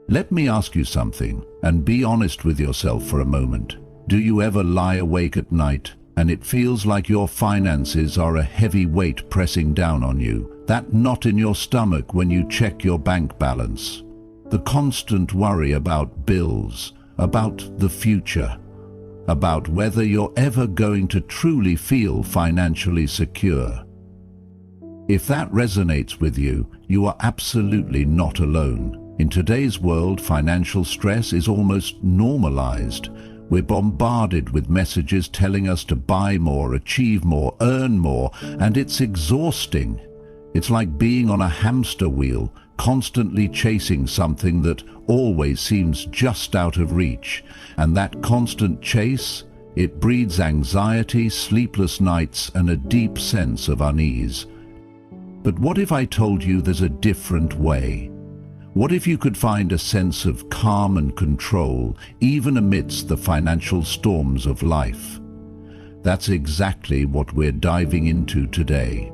Let me ask you something, and be honest with yourself for a moment. Do you ever lie awake at night and it feels like your finances are a heavy weight pressing down on you? That knot in your stomach when you check your bank balance? The constant worry about bills, about the future, about whether you're ever going to truly feel financially secure. If that resonates with you, you are absolutely not alone. In today's world, financial stress is almost normalized. We're bombarded with messages telling us to buy more, achieve more, earn more, and it's exhausting. It's like being on a hamster wheel, constantly chasing something that always seems just out of reach. And that constant chase, it breeds anxiety, sleepless nights, and a deep sense of unease. But what if I told you there's a different way? What if you could find a sense of calm and control, even amidst the financial storms of life? That's exactly what we're diving into today.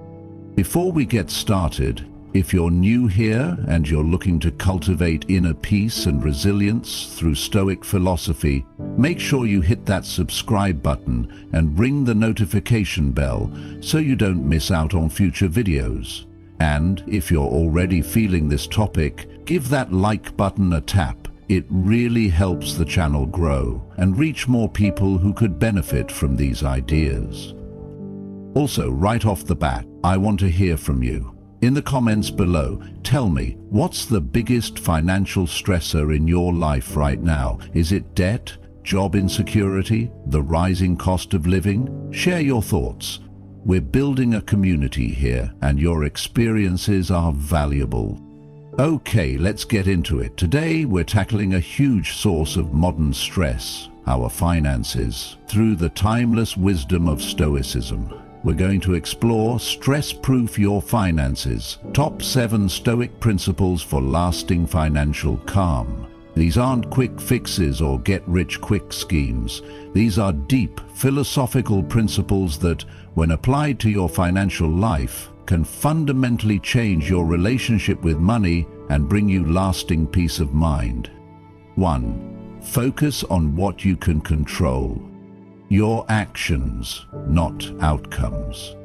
Before we get started, if you're new here and you're looking to cultivate inner peace and resilience through Stoic philosophy, make sure you hit that subscribe button and ring the notification bell so you don't miss out on future videos. And if you're already feeling this topic, give that like button a tap. It really helps the channel grow and reach more people who could benefit from these ideas. Also, right off the bat, I want to hear from you. In the comments below, tell me, what's the biggest financial stressor in your life right now? Is it debt, job insecurity, the rising cost of living? Share your thoughts. We're building a community here, and your experiences are valuable. Okay, let's get into it. Today, we're tackling a huge source of modern stress, our finances, through the timeless wisdom of Stoicism. We're going to explore Stress-Proof Your Finances, Top 7 Stoic Principles for Lasting Financial Calm. These aren't quick fixes or get-rich-quick schemes. These are deep, philosophical principles that, when applied to your financial life, can fundamentally change your relationship with money and bring you lasting peace of mind. 1. Focus on what you can control. Your actions, not outcomes.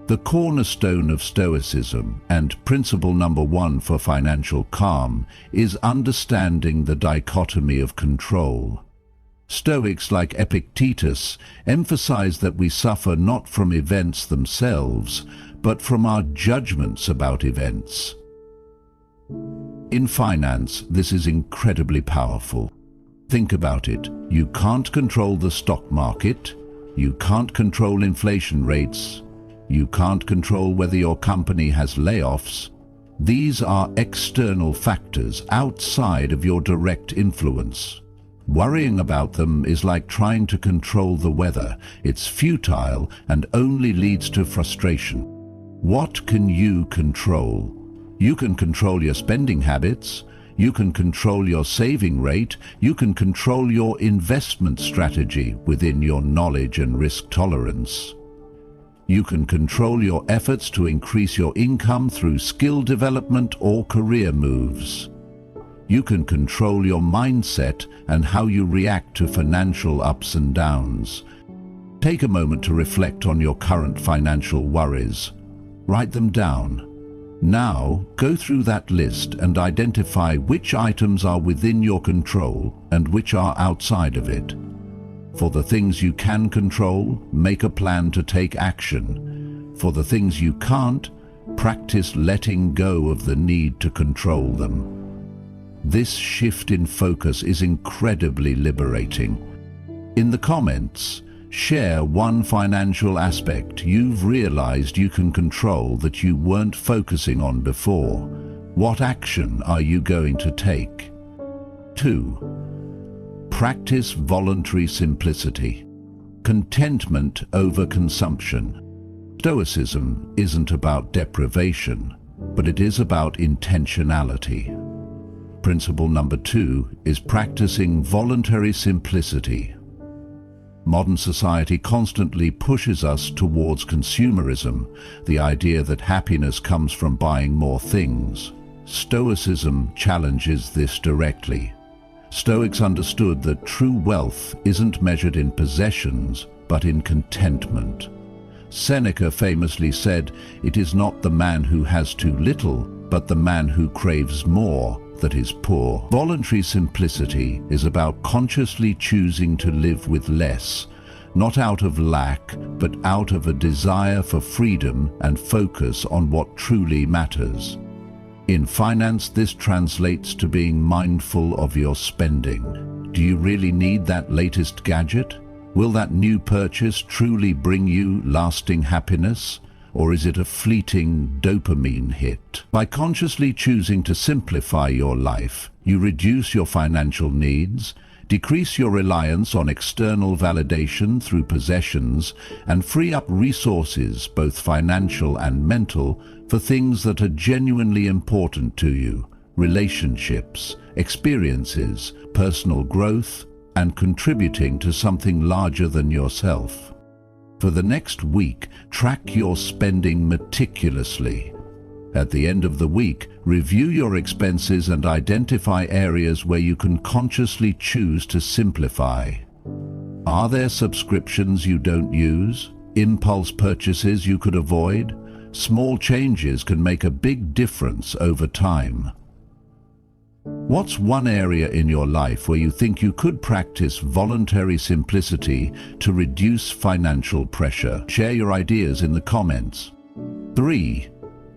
The cornerstone of Stoicism and principle number 1 for financial calm is understanding the dichotomy of control. Stoics like Epictetus emphasize that we suffer not from events themselves, but from our judgments about events. In finance, this is incredibly powerful. Think about it. You can't control the stock market. You can't control inflation rates. You can't control whether your company has layoffs. These are external factors outside of your direct influence. Worrying about them is like trying to control the weather. It's futile and only leads to frustration. What can you control? You can control your spending habits. You can control your saving rate. You can control your investment strategy within your knowledge and risk tolerance. You can control your efforts to increase your income through skill development or career moves. You can control your mindset and how you react to financial ups and downs. Take a moment to reflect on your current financial worries. Write them down. Now, go through that list and identify which items are within your control and which are outside of it. For the things you can control, make a plan to take action. For the things you can't, practice letting go of the need to control them. This shift in focus is incredibly liberating. In the comments, share one financial aspect you've realized you can control that you weren't focusing on before. What action are you going to take? 2. Practice voluntary simplicity. Contentment over consumption. Stoicism isn't about deprivation, but it is about intentionality. Principle number 2 is practicing voluntary simplicity. Modern society constantly pushes us towards consumerism, the idea that happiness comes from buying more things. Stoicism challenges this directly. Stoics understood that true wealth isn't measured in possessions, but in contentment. Seneca famously said, "It is not the man who has too little, but the man who craves more that is poor." Voluntary simplicity is about consciously choosing to live with less, not out of lack, but out of a desire for freedom and focus on what truly matters. In finance, this translates to being mindful of your spending. Do you really need that latest gadget? Will that new purchase truly bring you lasting happiness? Or is it a fleeting dopamine hit? By consciously choosing to simplify your life, you reduce your financial needs, decrease your reliance on external validation through possessions, and free up resources, both financial and mental, for things that are genuinely important to you: relationships, experiences, personal growth, and contributing to something larger than yourself. For the next week, track your spending meticulously. At the end of the week, review your expenses and identify areas where you can consciously choose to simplify. Are there subscriptions you don't use? Impulse purchases you could avoid? Small changes can make a big difference over time. What's one area in your life where you think you could practice voluntary simplicity to reduce financial pressure? Share your ideas in the comments. 3.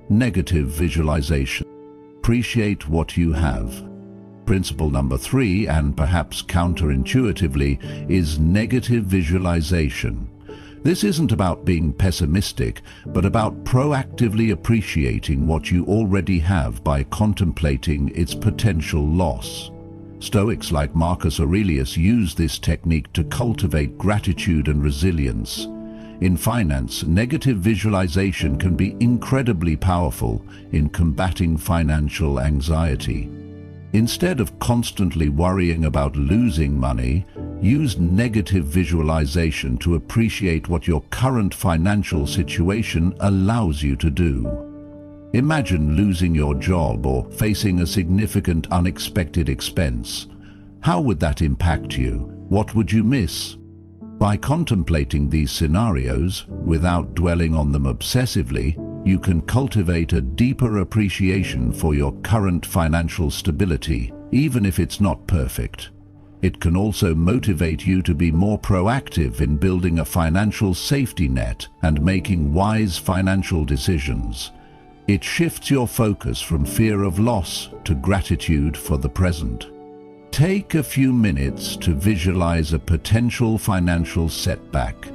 Negative visualization. Appreciate what you have. Principle number 3, and perhaps counterintuitively, is negative visualization. This isn't about being pessimistic, but about proactively appreciating what you already have by contemplating its potential loss. Stoics like Marcus Aurelius use this technique to cultivate gratitude and resilience. In finance, negative visualization can be incredibly powerful in combating financial anxiety. Instead of constantly worrying about losing money, use negative visualization to appreciate what your current financial situation allows you to do. Imagine losing your job or facing a significant unexpected expense. How would that impact you? What would you miss? By contemplating these scenarios, without dwelling on them obsessively, you can cultivate a deeper appreciation for your current financial stability, even if it's not perfect. It can also motivate you to be more proactive in building a financial safety net and making wise financial decisions. It shifts your focus from fear of loss to gratitude for the present. Take a few minutes to visualize a potential financial setback,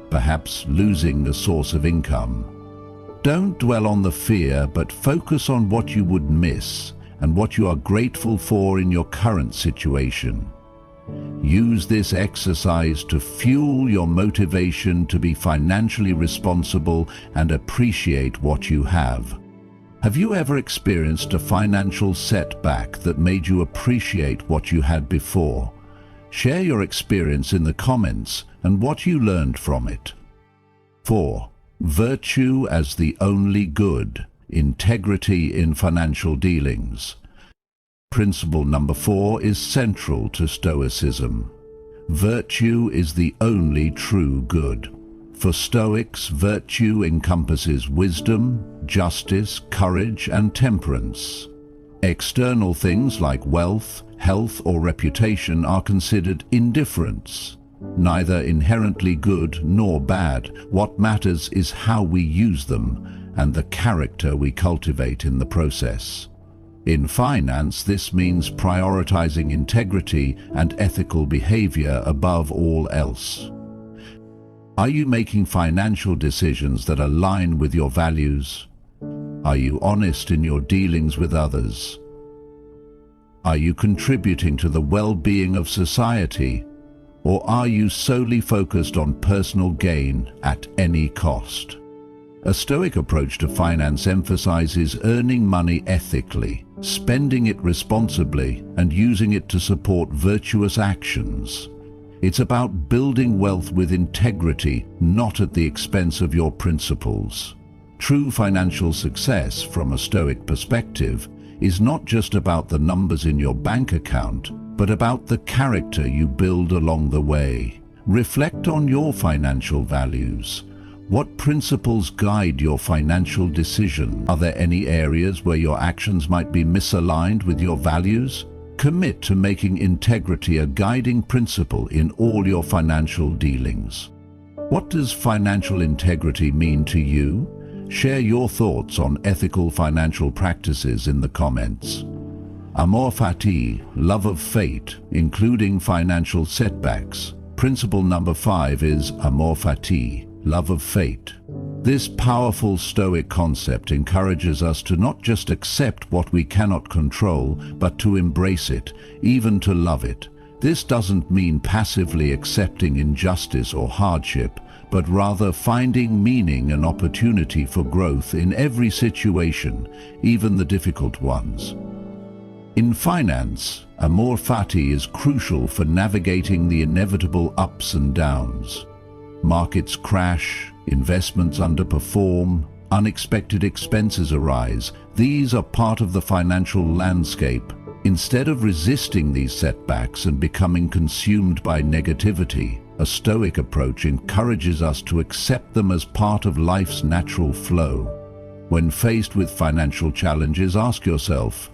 perhaps losing a source of income. Don't dwell on the fear, but focus on what you would miss and what you are grateful for in your current situation. Use this exercise to fuel your motivation to be financially responsible and appreciate what you have. Have you ever experienced a financial setback that made you appreciate what you had before? Share your experience in the comments and what you learned from it. 4. Virtue as the only good. Integrity in financial dealings. Principle number 4 is central to Stoicism. Virtue is the only true good. For Stoics, virtue encompasses wisdom, justice, courage, and temperance. External things like wealth, health, or reputation are considered indifferents, neither inherently good nor bad. What matters is how we use them and the character we cultivate in the process. In finance, this means prioritizing integrity and ethical behavior above all else. Are you making financial decisions that align with your values? Are you honest in your dealings with others? Are you contributing to the well-being of society? Or are you solely focused on personal gain at any cost? A Stoic approach to finance emphasizes earning money ethically, spending it responsibly, and using it to support virtuous actions. It's about building wealth with integrity, not at the expense of your principles. True financial success, from a Stoic perspective, is not just about the numbers in your bank account, but about the character you build along the way. Reflect on your financial values. What principles guide your financial decision? Are there any areas where your actions might be misaligned with your values? Commit to making integrity a guiding principle in all your financial dealings. What does financial integrity mean to you? Share your thoughts on ethical financial practices in the comments. Amor fati, love of fate, including financial setbacks. Principle number 5 is amor fati, love of fate. This powerful Stoic concept encourages us to not just accept what we cannot control, but to embrace it, even to love it. This doesn't mean passively accepting injustice or hardship, but rather finding meaning and opportunity for growth in every situation, even the difficult ones. In finance, amor fati is crucial for navigating the inevitable ups and downs. Markets crash, investments underperform, unexpected expenses arise. These are part of the financial landscape. Instead of resisting these setbacks and becoming consumed by negativity, a Stoic approach encourages us to accept them as part of life's natural flow. When faced with financial challenges, ask yourself,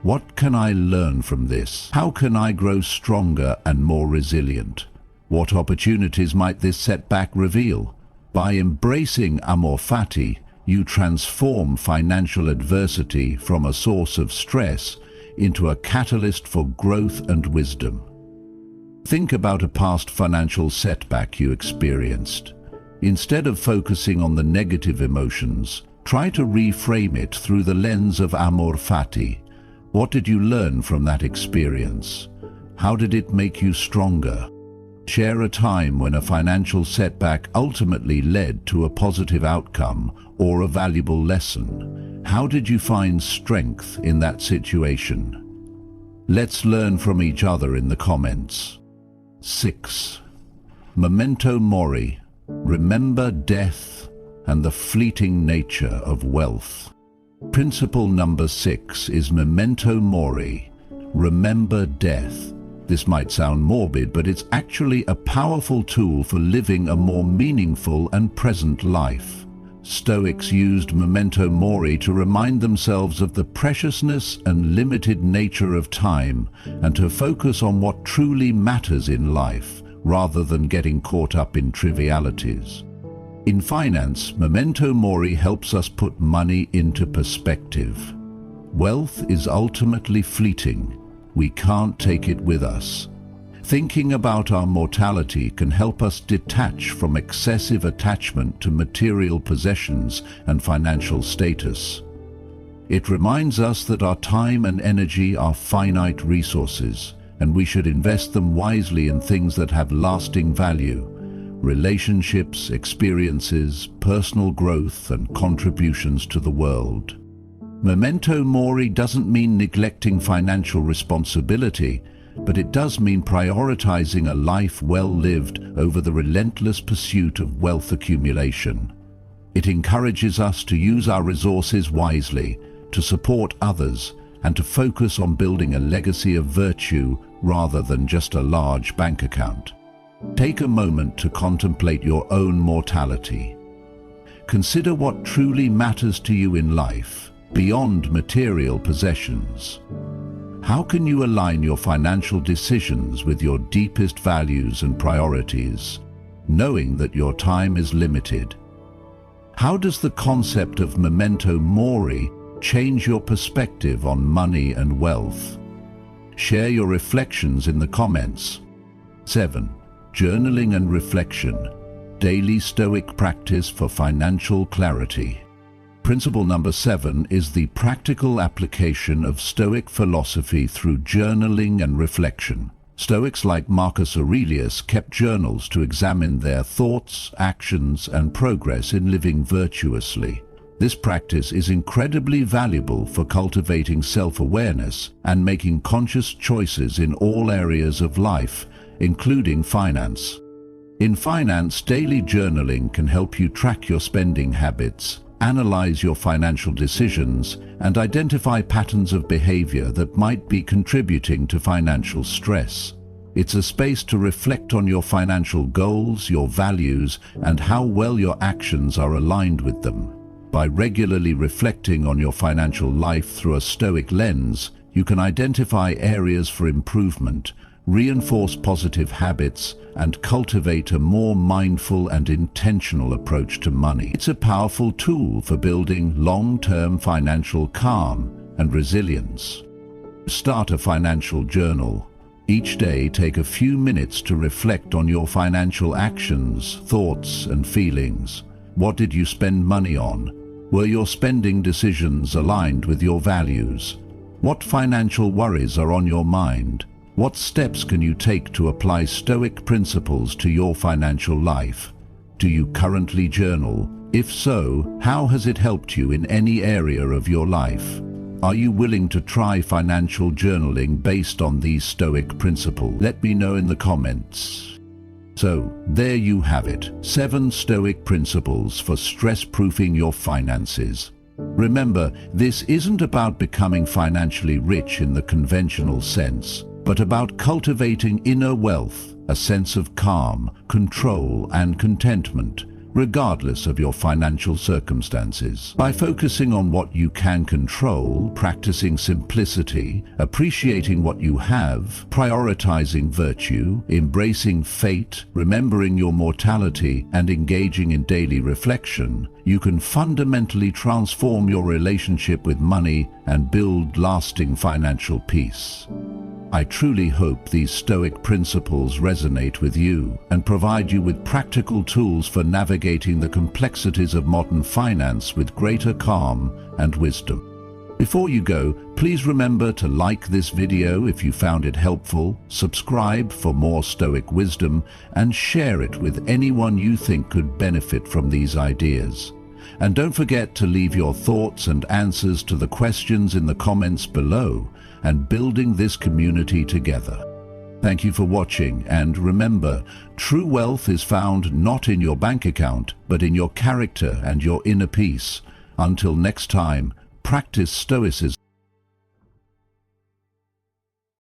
what can I learn from this? How can I grow stronger and more resilient? What opportunities might this setback reveal? By embracing amor fati, you transform financial adversity from a source of stress into a catalyst for growth and wisdom. Think about a past financial setback you experienced. Instead of focusing on the negative emotions, try to reframe it through the lens of amor fati. What did you learn from that experience? How did it make you stronger? Share a time when a financial setback ultimately led to a positive outcome or a valuable lesson. How did you find strength in that situation? Let's learn from each other in the comments. 6. Memento mori. Remember death and the fleeting nature of wealth. Principle number 6 is memento mori. Remember death. This might sound morbid, but it's actually a powerful tool for living a more meaningful and present life. Stoics used memento mori to remind themselves of the preciousness and limited nature of time and to focus on what truly matters in life, rather than getting caught up in trivialities. In finance, memento mori helps us put money into perspective. Wealth is ultimately fleeting. We can't take it with us. Thinking about our mortality can help us detach from excessive attachment to material possessions and financial status. It reminds us that our time and energy are finite resources, and we should invest them wisely in things that have lasting value: relationships, experiences, personal growth, and contributions to the world. Memento mori doesn't mean neglecting financial responsibility, but it does mean prioritizing a life well lived over the relentless pursuit of wealth accumulation. It encourages us to use our resources wisely, to support others, and to focus on building a legacy of virtue rather than just a large bank account. Take a moment to contemplate your own mortality. Consider what truly matters to you in life, beyond material possessions. How can you align your financial decisions with your deepest values and priorities, knowing that your time is limited? How does the concept of memento mori change your perspective on money and wealth? Share your reflections in the comments. 7. Journaling and reflection. Daily Stoic practice for financial clarity. Principle number 7 is the practical application of Stoic philosophy through journaling and reflection. Stoics like Marcus Aurelius kept journals to examine their thoughts, actions, and progress in living virtuously. This practice is incredibly valuable for cultivating self-awareness and making conscious choices in all areas of life, including finance. In finance, daily journaling can help you track your spending habits, analyze your financial decisions, and identify patterns of behavior that might be contributing to financial stress. It's a space to reflect on your financial goals, your values, and how well your actions are aligned with them. By regularly reflecting on your financial life through a Stoic lens, you can identify areas for improvement, reinforce positive habits, and cultivate a more mindful and intentional approach to money. It's a powerful tool for building long-term financial calm and resilience. Start a financial journal. Each day, take a few minutes to reflect on your financial actions, thoughts, and feelings. What did you spend money on? Were your spending decisions aligned with your values? What financial worries are on your mind? What steps can you take to apply Stoic principles to your financial life? Do you currently journal? If so, how has it helped you in any area of your life? Are you willing to try financial journaling based on these Stoic principles? Let me know in the comments. So, there you have it, 7 Stoic principles for stress-proofing your finances. Remember, this isn't about becoming financially rich in the conventional sense, but about cultivating inner wealth, a sense of calm, control, and contentment, regardless of your financial circumstances. By focusing on what you can control, practicing simplicity, appreciating what you have, prioritizing virtue, embracing fate, remembering your mortality, and engaging in daily reflection, you can fundamentally transform your relationship with money and build lasting financial peace. I truly hope these Stoic principles resonate with you and provide you with practical tools for navigating the complexities of modern finance with greater calm and wisdom. Before you go, please remember to like this video if you found it helpful, subscribe for more Stoic wisdom, and share it with anyone you think could benefit from these ideas. And don't forget to leave your thoughts and answers to the questions in the comments below, and building this community together. Thank you for watching, and remember, true wealth is found not in your bank account, but in your character and your inner peace. Until next time, practice Stoicism.